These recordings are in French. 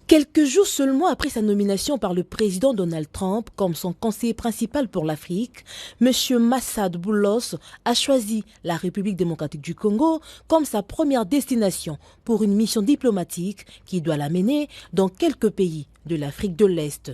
Quelques jours seulement après sa nomination par le président Donald Trump comme son conseiller principal pour l'Afrique, M. Massad Boulos a choisi la République démocratique du Congo comme sa première destination pour une mission diplomatique qui doit l'amener dans quelques pays de l'Afrique de l'Est.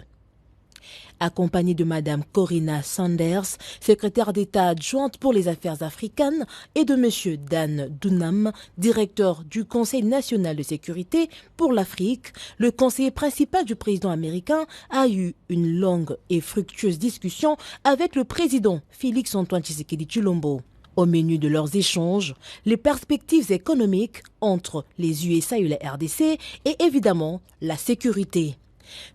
Accompagnée de Mme Corinna Sanders, secrétaire d'État adjointe pour les affaires africaines, et de M. Dan Dunham, directeur du Conseil national de sécurité pour l'Afrique, le conseiller principal du président américain a eu une longue et fructueuse discussion avec le président Félix-Antoine Tshisekedi Tshilombo. Au menu de leurs échanges, les perspectives économiques entre les USA et la RDC et évidemment la sécurité.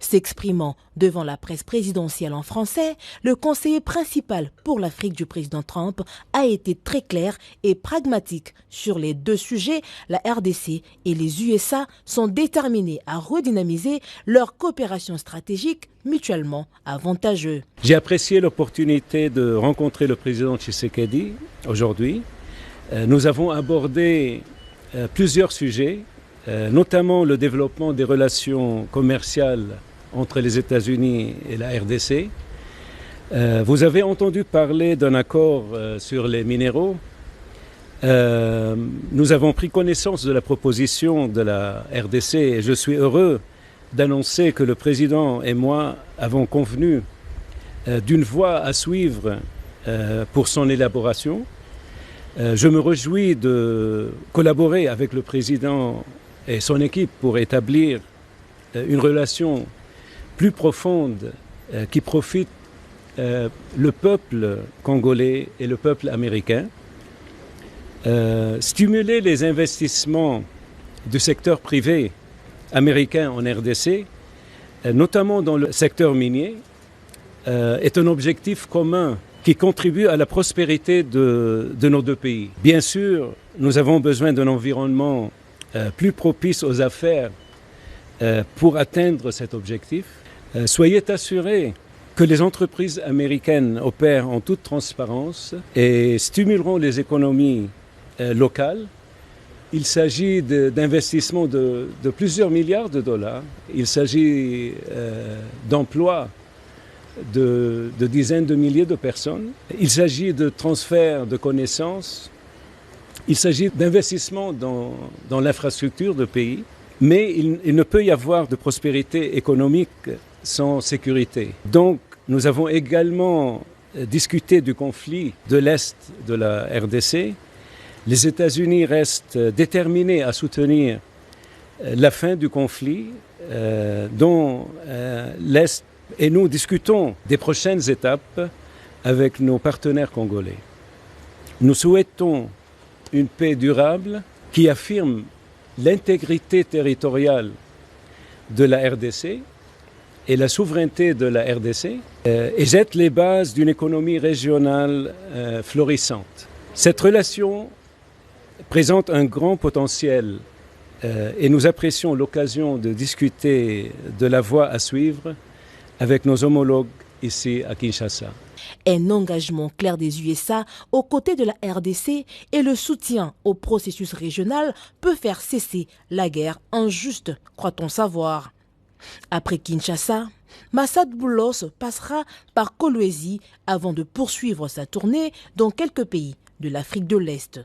S'exprimant devant la presse présidentielle en français, le conseiller principal pour l'Afrique du président Trump a été très clair et pragmatique sur les deux sujets. La RDC et les USA sont déterminés à redynamiser leur coopération stratégique mutuellement avantageuse. J'ai apprécié l'opportunité de rencontrer le président Tshisekedi aujourd'hui. Nous avons abordé plusieurs sujets, notamment le développement des relations commerciales entre les États-Unis et la RDC. Vous avez entendu parler d'un accord sur les minéraux. Nous avons pris connaissance de la proposition de la RDC et je suis heureux d'annoncer que le président et moi avons convenu d'une voie à suivre pour son élaboration. Je me réjouis de collaborer avec le président et son équipe pour établir une relation plus profonde qui profite le peuple congolais et le peuple américain. Stimuler les investissements du secteur privé américain en RDC, notamment dans le secteur minier, est un objectif commun qui contribue à la prospérité de nos deux pays. Bien sûr, nous avons besoin d'un environnement plus propice aux affaires pour atteindre cet objectif. Soyez assurés que les entreprises américaines opèrent en toute transparence et stimuleront les économies locales. Il s'agit d'investissements de plusieurs milliards de dollars. Il s'agit d'emplois de dizaines de milliers de personnes. Il s'agit de transferts de connaissances. Il s'agit d'investissements dans l'infrastructure de pays, mais il ne peut y avoir de prospérité économique sans sécurité. Donc, nous avons également discuté du conflit de l'Est de la RDC. Les États-Unis restent déterminés à soutenir la fin du conflit dont l'Est, et nous discutons des prochaines étapes avec nos partenaires congolais. Nous souhaitons une paix durable qui affirme l'intégrité territoriale de la RDC et la souveraineté de la RDC et jette les bases d'une économie régionale florissante. Cette relation présente un grand potentiel et nous apprécions l'occasion de discuter de la voie à suivre avec nos homologues ici à Kinshasa. Un engagement clair des USA aux côtés de la RDC et le soutien au processus régional peut faire cesser la guerre injuste, croit-on savoir. Après Kinshasa, Massad Boulos passera par Kolwezi avant de poursuivre sa tournée dans quelques pays de l'Afrique de l'Est.